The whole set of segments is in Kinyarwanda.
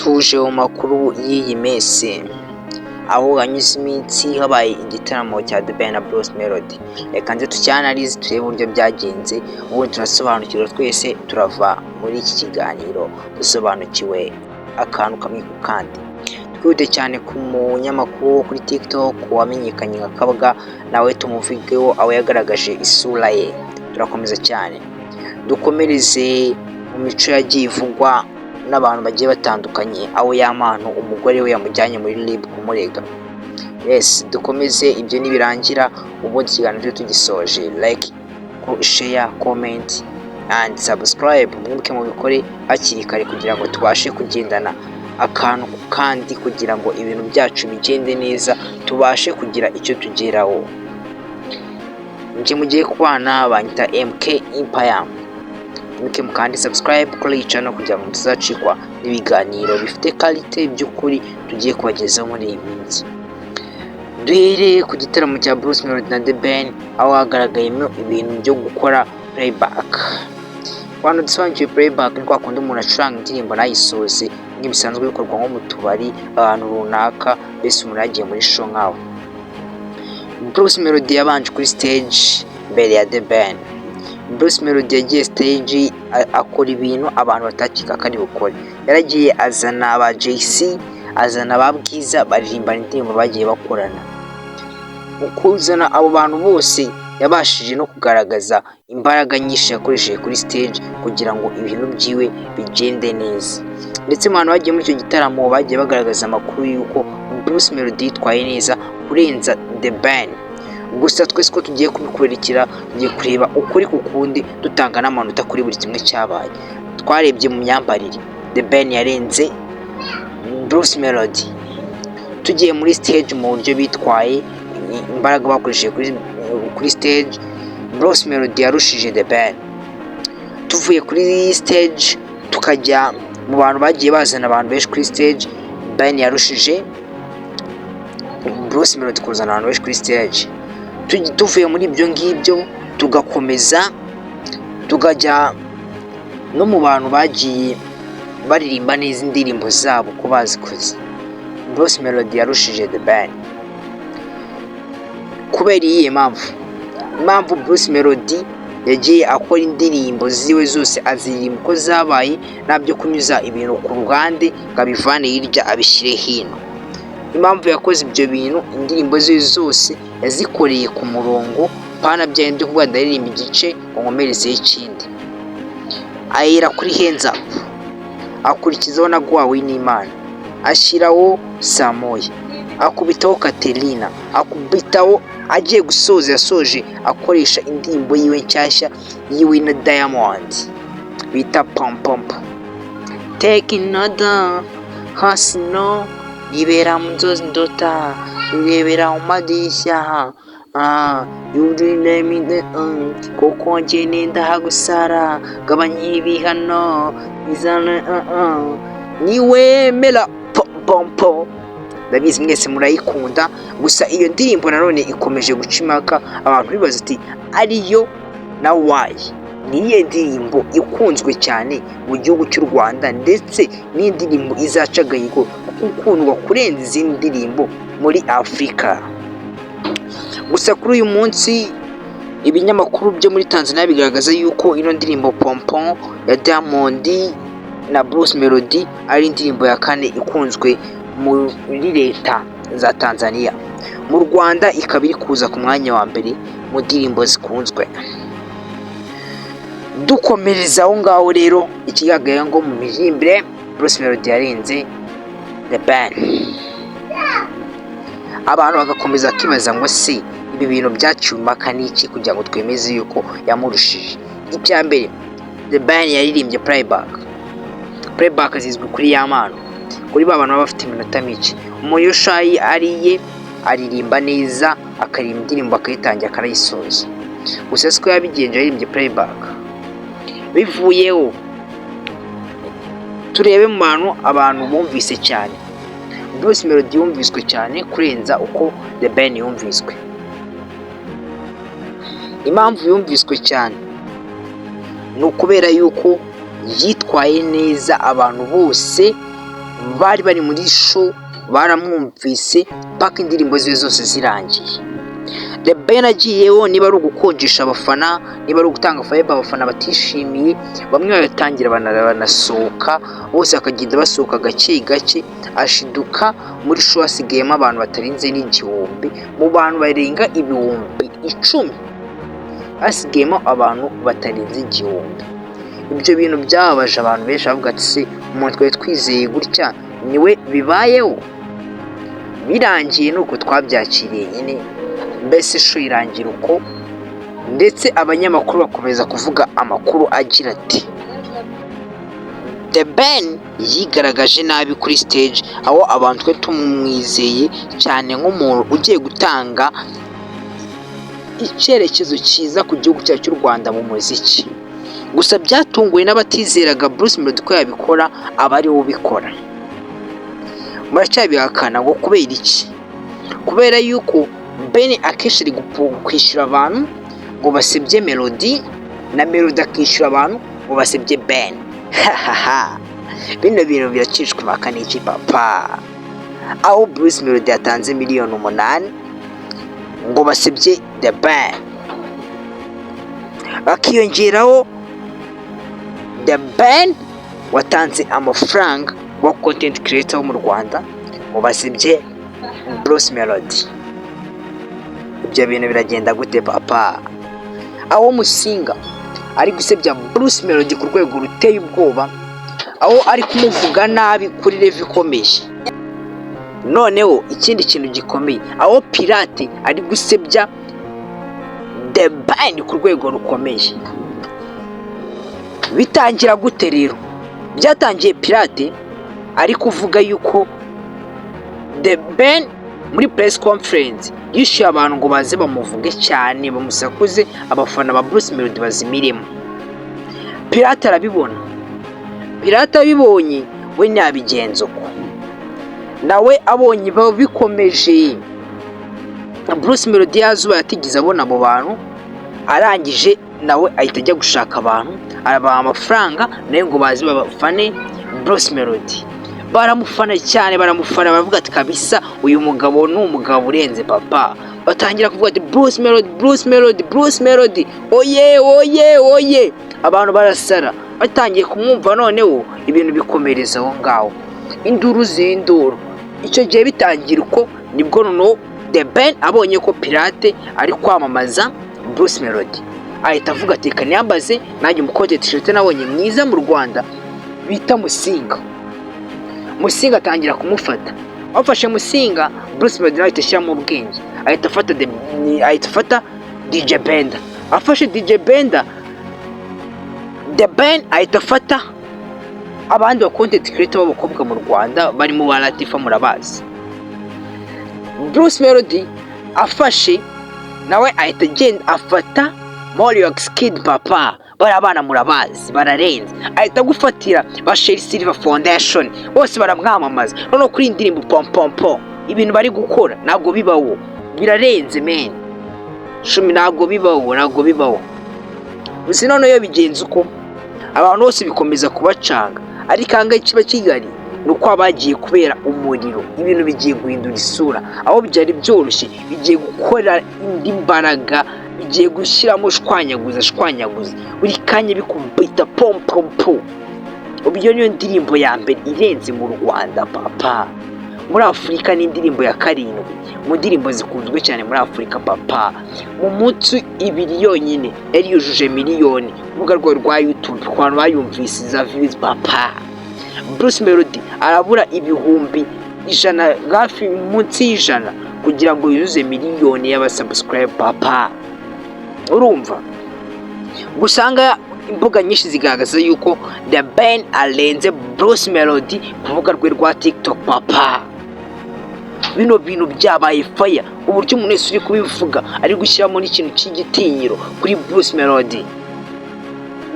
tuje mu makuru y'iyi minsi aho hanyuze iminsi habaye igitaramo cya The Ben na Bruce Melody. Reka nze tucyanalize turebe uburyo byagenze, ubundi turasobanukirwa twese turava muri iki kiganiro dusobanukiwe akantu kamwe ku kandi. Twihute cyane ku munyamakuru wo kuri TikTok wamenyekanye nka Kabuga, nawe tumuvugeho aho yagaragaje isura ye. Turakomeza cyane dukomereze mu mico yagiye ivugwa n'abantu bagiye batandukanye, aho y'amano umugore we yamujyanye muri RIB kumurega. Yes, dukomeze ibyo nibirangira ubundi ikiganiro tugisoje. Like, share, comment and subscribe, mwibuke mu bikore hakiri kare kugira ngo tubashe kugendana akantu kandi kugira ngo ibintu byacu bigende neza, tubashe kugira icyo tugeraho. Nje mugiye kubana banyita MK Empire, muke mukandi subscribe kuri iyi channel kugira ngo mutazacikwa n'ibiganiro bifite quality by'ukuri tugiye kubagezaho muri iyi minsi. Duhere ku gitaramo cya Bruce Melody na The Ben, aho hagaragayemo ibintu byo gukora playback. Kwano dusobanukiwe playback ni kwa kundi umuntu acuranga indirimbo nayisoze nk'ibisanzwe bikorwa nko mu tubari ahantu runaka, bese umuntu yagiye muri show nkaho. Bruce Melody yabanje kuri stage mbere ya The Ben. Bruce Melody yagiye stage akora ibintu abantu batakika kandi bukore. Yaragiye azana aba JC, azana ababwiza baririmbana indirimbo bagiye bakorana. Ukuzana abo bantu bose yabashije no kugaragaza imbaraga nyinshi yakoresheje kuri stage kugira ngo ibintu byiwe bigende neza. Ndetse mu bantu bagiye muri icyo gitaramo bagiye bagaragaza amakuru y'uko Bruce Melody yitwaye neza kurenza The Ben. Gusa twese ko tugiye kubikurerekera, tugiye kureba ukuri kukundi dutanga n'amanota kuri buri kimwe cyabaye. Twarebye mu myambarire, The Ben yarenze Bruce Melody. Tugiye muri stage mu buryo bitwaye, imbaraga bakoresheje kuri stage, Bruce Melody yarushije The Ben. Tuvuye kuri stage tukajya mu bantu bagiye bazana abantu benshi kuri stage, Ben yarushije Bruce Melody kuzana abantu benshi kuri stage. Tuvuye muri ibyo ngibyo tugakomeza tukajya no mu bantu bagiye baririmba neza indirimbo zabo ko bazikoze. Bruce Melody yarushije The Ben. Kubera iyi impamvu Bruce Melody yagiye akora indirimbo ziwe zose aziririmba uko zabaye, nabyo kunyuza ibintu ku ruhande ngabivane hirya abishyire hino. Impamvu yakoze ibyo bintu, indirimbo ze zose yazikoreye ku murongo, pana byende byo kuvuga ndaririmba igice ngo nkomerezeho ikindi. Ahera kuri Hands Up, akurikizaho na Gwawe n'Imana, ashyiraho Samoya, akubitaho Katerina, akubitaho agiye gusoza yasoje akoresha indirimbo yiwe nshyashya yiwe na Diamond bita Pom Pom. Take another hasino, ibera mu nzozi ndota, irebera mu madirishya, you let me koko nje nenda hagusara, gabanya ibihano bizana niwemera Pom Pom. Ndabizi mwese murayikunda, gusa iyo ndirimbo nanone ikomeje guca impaka, abantu bibaza ati ariyo na why. Niye ndirimbo ikunzwe cyane mu gihugu cy'u Rwanda, ndetse n'indirimbo izacagayigo gukundwa kurenza izindi ndirimbo muri Afrika. Gusa kuri uyu munsi ibinyamakuru byo muri Tanzania bigaragaza yuko ino ndirimbo Pom Pom ya Diamond na Bruce Melody ari indirimbo ya kane ikunzwe muri leta za Tanzania. Mu Rwanda ikaba iri kuza ku mwanya wa mbere mu ndirimbo zikunzwe. Dukomereza aho ngaho rero, ikigaragaye ngo mu miririmbire Bruce Melody yarenze The Ben. Abantu bagakomeza kwibaza ngo se ibi bintu byaciwe impaka n'iki kugira ngo twemeze yuko yamurushije. Icya mbere, The Ben yaririmbye playback zizwi kuri y'amano, kuri ba bantu baba bafite iminota mike. Umuyoshayi ariye aririmba neza, akaririmba indirimbo akayitangira akarayisoza. Gusa siko yabigenje yaririmbye playback. Bivuyeho turebe mu bantu abantu bumvise cyane, Bruce Melody yumviswe cyane kurenza uko The Ben yumviswe. Impamvu yumviswe cyane ni ukubera yuko yitwaye neza, abantu bose bari muri show baramwumvise paka indirimbo ze zose zirangiye. The Ben agiyeho niba ari ugukonjesha abafana, niba ari ugutanga vibe abafana batishimiye, bamwe baratangira banasohoka, bose bakagenda basohoka gake gake, ashiduka muri show hasigayemo abantu batarinze n'igihumbi, mu bantu barenga ibihumbi 10 hasigayemo abantu batarinze igihumbi. Ibyo bintu byababaje abantu benshi bavuga ati se umuntu twari twizeye gutya niwe bibayeho. Birangiye nuko twabyakiriye nyine, mbese show irangira uko, ndetse abanyamakuru bakomeza kuvuga amakuru agira ati The Ben yigaragaje nabi kuri stage, aho abantu twe tumwizeye cyane nk'umuntu ugiye gutanga icyerekezo cyiza ku gihugu cyacu cy'u Rwanda mu muziki. Gusa byatunguwe n'abatizeraga Bruce Melody ko yabikora, aba ari we ubikora. Muracyabihakana ngo kubera iki? Kubera yuko Ben akenshi ari kwishyura abantu ngo basebye Melody, na Melody akishyura abantu ngo basebye Ben. Bino bintu biracishwa impaka n'iki papa? Aho Bruce Melody yatanze miliyoni 8 ngo basebye The Ben, akiyongeraho The Ben watanze amafaranga wa content creator wo mu Rwanda ngo basebye Bruce Melody. Ibyo bintu biragenda gute papa? Aho Musinga ari gusebya Bruce Melody ku rwego ruteye ubwoba, aho ari kumuvuga nabi kuri level ikomeye. Noneho ikindi kintu gikomeye, aho Pirate ari gusebya The Ben ku rwego rukomeye. Bitangira gute rero? Byatangiye Pirate ari kuvuga yuko The Ben muri press conference yishyuye abantu ngo baze bamuvuge cyane, bamusakuze, abafana ba Bruce Melody bazimiremo. Pirate arabibona. Pirate abibonye we nyabigenzo ko nawe abonye bikomeje, Bruce Melody yazuba yatigize abona abo bantu, arangije nawe ahita ajya gushaka abantu, arabaha amafaranga nawe ngo bazi babafane Bruce Melody. Baramufana cyane, baramufana, baravuga ati kabisa uyu mugabo ni umugabo urenze papa. Batangira kuvuga ati Bruce Melody, Bruce Melody, Bruce Melody, oye oye oye. Abantu barasara, batangiye kumwumva, noneho ibintu bikomereza aho ngaho, induru z'induru. Icyo gihe bitangira uko nibwo noneho The Ben abonye ko Pirate ari kwamamaza Bruce Melody, ahita avuga ati kaniyambaze nanjye umukote t-shirt nabonye mwiza mu Rwanda bita Musinga. Musinga atangira kumufata, afashe Musinga, Bruce Melody ahita ashyiramo ubwenge, ahita afata DJ Benda. Afashe DJ Benda, The Ben ahita afata abandi ba content creator b'abakobwa mu Rwanda barimo ba Latifa murabazi. Bruce Melody afashe nawe ahita agenda afata Moriox Kid papa, barabana murabazi bararenze, ahita gufatira ba Sherry Silver Foundation, bose baramwamamaza. Noneho kuri indirimbo pom pom pom, ibintu bari gukora ntabwo bibaho, birarenze men. Shumi ntabwo bibaho. Uzi noneho yo bigenze uko abantu bose bikomeza kubacanga, ariko anga kiba Kigali nuko abagiye kubera umuriro, ibintu bigiye guhindura isura. Aho byari byoroshye bigiye gukora indi mbaraga, bigiye gushyiramo shwanyaguza buri kanya bikubita pom pom pom. Ubyo niyo ndirimbo ya mbere irenze mu Rwanda papa. Muri Afurika ni indirimbo ya 7 mu ndirimbo zikunzwe cyane muri Afurika papa. Mu munsi 2 yonyine yari yujuje miliyoni urubuga rwayo rwa YouTube, abantu bayumvise za views papa. Bruce Melody arabura ibihumbi 100, hafi munsi y'100 kugira ngo yuzuze miliyoni y'abasubscribe papa. Urumva? Gusanga imbuga nyinshi zigaragaza yuko The Ben arenze Bruce Melody ku rubuga rwe rwa TikTok papa. Bino bintu byabaye fire, uburyo umuntu wese uri kubivuga ari gushyiramo n'ikintu cy'igitinyiro kuri Bruce Melody.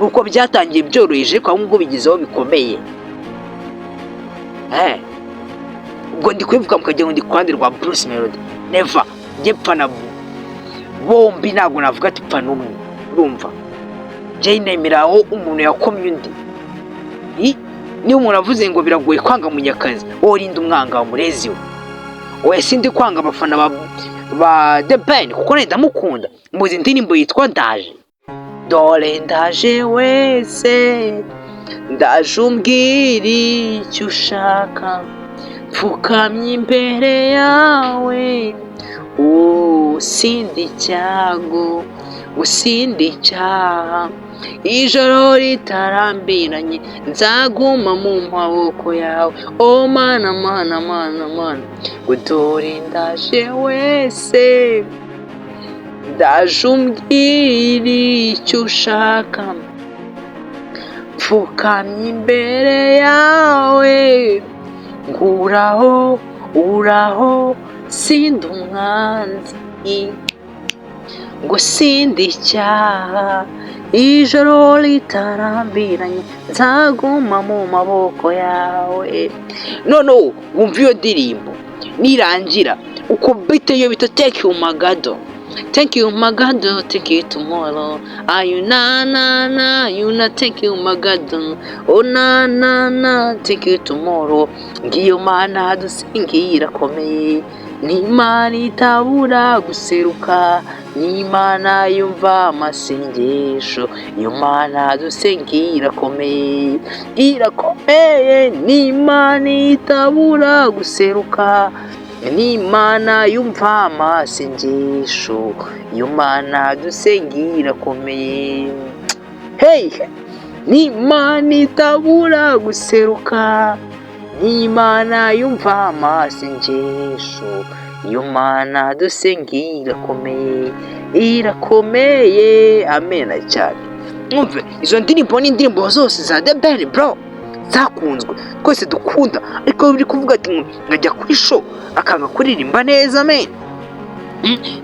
Nuko byatangiye byoroheje kwa ngo bigezeho bikomeye. Ubwo ndi kwivuga mukajya ngo ndi kwandi rwa Bruce Melody, never gepfana bombi, ntabwo navuga ati pfa n'umwe. Urumva? Je nemeraho umuntu yakomye undi. niba umuntu avuze ngo biragoye kwanga Munyakazi, wowe urinde umwanga wa murezi we. Oya sindi kwanga abafana ba The Ben kuko nenda mukunda. Muzi indirimbo yitwa Ndaje. Dore ndaje wese, ndaje umbwira icyo ushaka, pfukamye imbere yawe, usindi icyago, usindi icyaha, ijoro ritarambiranye nzaguma mu maboko yawe. Oh mana mana mana mana, ngo dore ndaje wese, ndaje umbwira icyo ushaka, pfukamye imbere yawe, nguraho uraho sindi umwanzi, ngo sindi icyaha, ijoro ritarambiranye nzaguma mu maboko yawe. Noneho wumva iyo ndirimbo nirangira uko bite yo bita Thank you Magado. Thank you Magado, thank you tomorrow. Ayu na na na, you na thank you Magado. Oh na na na, thank you tomorrow. Ngiyo mana dusingira komeye, ni Imana itabura guseruka, ni Imana yumva amasengesho, iyo Mana dusenga irakomeye, irakomeye, ni Imana itabura guseruka, ni Imana yumva amasengesho, iyo Mana dusenga irakomeye. Hey, ni Imana itabura guseruka, ni Imana yumva amasengesho, iyo Mana dusenga irakomeye, irakomeye. Amena cyane. Mwumve izo ndirimbo ni indirimbo zose za The Ben bro, zakunzwe twese dukunda, ariko biri kuvuga ati nkajya kuri show akanga kuririmba neza men.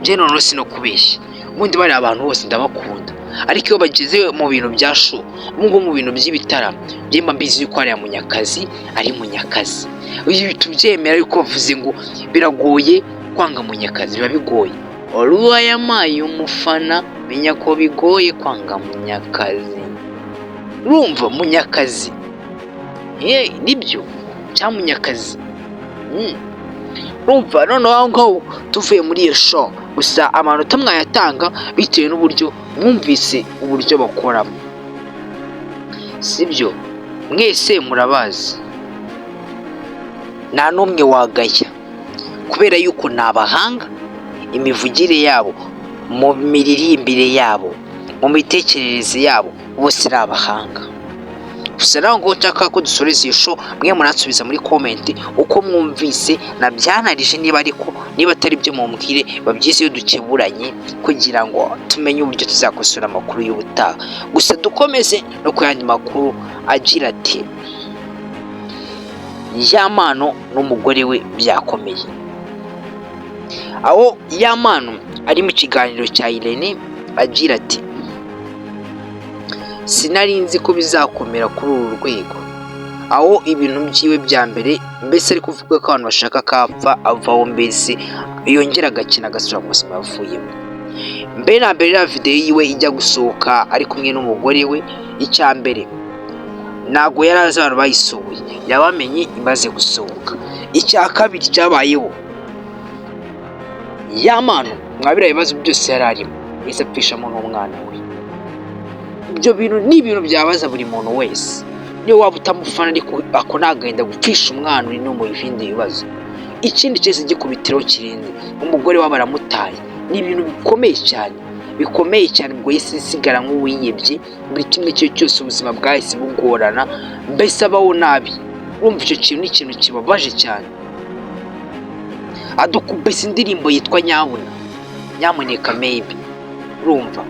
Je noneho sino kubeshya, ubundi bari abantu bose ndabakunda, ariko iyo bageze mu bintu bya show, ubwo mu bintu by'ibitaramo, je mba mbizi yuko ari Munyakazi, ari Munyakazi. Uyu tubyemera yuko bavuze ngo biragoye kwanga Munyakazi, biba bigoye. Oruwa yamaye umufana, menya ko bigoye kwanga Munyakazi. Urumva Munyakazi, nibyo cya Munyakazi. Urumva noneho aho ngaho tuvuye muri iyo show, gusa amanota mwayatanga bitewe n'uburyo mwumvise uburyo bakoramo, sibyo? Mwese murabazi, nta n'umwe wagaya kubera yuko ni abahanga, imivugire yabo, mu miririmbire yabo, mu mitekerereze yabo, bose ari abahanga. Gusa naho ngo nshaka ko dusoreza iyo show, mwe muransubiza muri comment uko mwumvise, nabyanarije niba atari byo mumbwire, babyize iyo dukeburanye kugira ngo tumenye uburyo tuzakosora amakuru y'ubutaha. Gusa dukomeze no ku yandi makuru agira ati Yamano n'umugore we byakomeye. Aho Yamano ari mu kiganiro cya Irene agira ati sinari nzi ko bizakomera kuri uru rwego, aho ibintu byiwe bya mbere mbese ari kuvuga ko abantu bashaka kapfa avaho, mbese yongera agakina agasura mu buzima yavuyemo. Mbere na mbere ya video yiwe ijya gusohoka ari kumwe n'umugore we, icya mbere ntago yari azi abantu bayisohoye, yabamenye imaze gusohoka. Icya kabiri cyabayeho, Yamano mwabira ibibazo byose yari arimo, yahise apfishamo n'umwana we. Ibyo bintu ni ibintu byabaza buri muntu wese, niyo waba utamufana ariko ako nagenda gupfisha umwana uri no mu bindi bibazo. Ikindi cyese gikubitiro kirenze, umugore we baramutaye. Ni ibintu bikomeye cyane, ubwo yise sigara nk'uwiyebye, buri kimwe cyose ubuzima bwahise bugorana, mbese abaho nabi. Urumva icyo kintu ni ikintu kibabaje cyane. Adukubise indirimbo yitwa Nyamuneka maybe. Urumva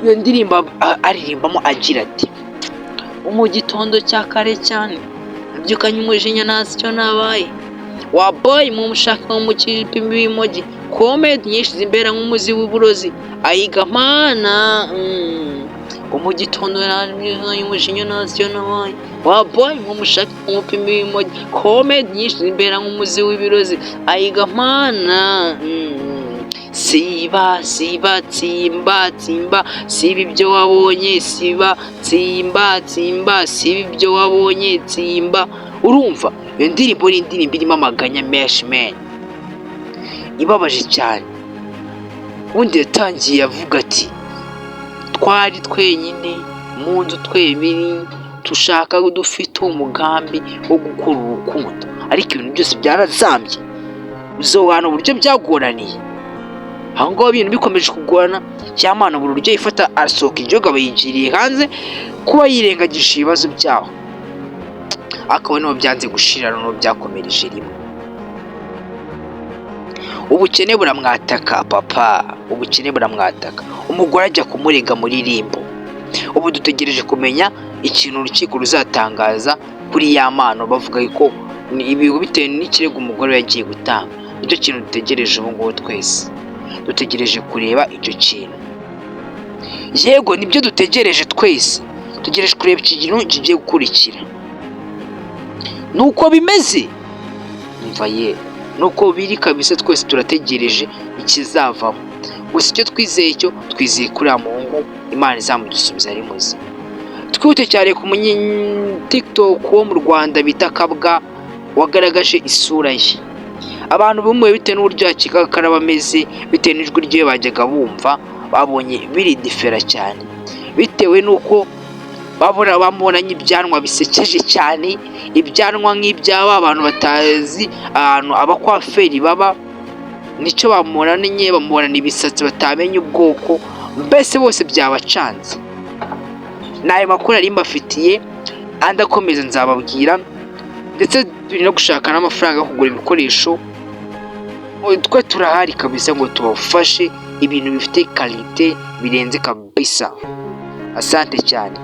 iyo ndirimbo aririmbamo agira ati mu gitondo cya kare cyane nabyukanye umujinya ntazi icyo nabaye, wa boy mu mushaka mu kipe b'imogi, comedy nyinshi zimbera nk'umuzi w'uburozi, ayiga mana mu gitondo nabyukanye umujinya ntazi icyo nabaye, wa boy mu mushaka mu kipe b'imogi, comedy nyinshi zimbera nk'umuzi w'ibirozi, ayiga mana siba siba tsimba tsimba, siba ibyo wabonye, siba tsimba tsimba, siba ibyo wabonye tsimba. Urumva iyo ndirimbo ni indirimbo irimo amaganya menshi men, ibabaje cyane. Ubundi yatangiye avuga ati twari twenyine mu nzu twenyine, dushaka dufite umugambi wo gukora urukundo, ariko ibintu byose byarazambye. Uzohana uburyo byagoraniye aho ngaho, ibintu bikomeje kugorana. Cyamana buri buryo yifata arasohoka igihugu aba yigiriye hanze, kuba yirengagije ibibazo byaho, akaba niho byanze gushira, no byakomereje rimwe. Ubukene buramwataka papa, ubukene buramwataka. Umugore ajya kumurega muri rimbo. Ubu dutegereje kumenya ikintu urukiko ruzatangaza kuri ya mpano, bavuga ko ibigo bitewe n'ikirego umugore yagiye gutanga. Nicyo kintu dutegereje ubu ngubu twese, dutegereje kureba icyo kintu. Yego nibyo dutegereje twese, dutegereje kureba iki kintu kigiye gukurikira. Nuko bimeze, umva ye, nuko biri kabisa. Twese turategereje ikizavamo. Gusa icyo twizeye cyo, twizeye kuri Mungu, Imana izamudusubiza ari muzima. Twihute cyane ku TikTok wo mu Rwanda bita Kabwa, wagaragaje isura ye. Abantu bumuye bitewe n'uburyo yakikaga ko araba ameze, bitewe n'ijwi rye bajyaga bumva, babonye biri difera cyane, bitewe n'uko bamubonanye ibyanwa bisekeje cyane, ibyanwa nk'ibyaba abantu batazi ahantu abakwaferi baba. Nicyo bamubonanye, bamubonana ibisatsi batamenya ubwoko, mbese bose byabacanze. N'ayo makuru ari mbafitiye, andi akomeza nzababwira, ndetse turi no gushaka n'amafaranga yo kugura ibikoresho. Twe turahari kabisa ngo tubafashe ibintu bifite kalite birenze kabisa. Asante cyane.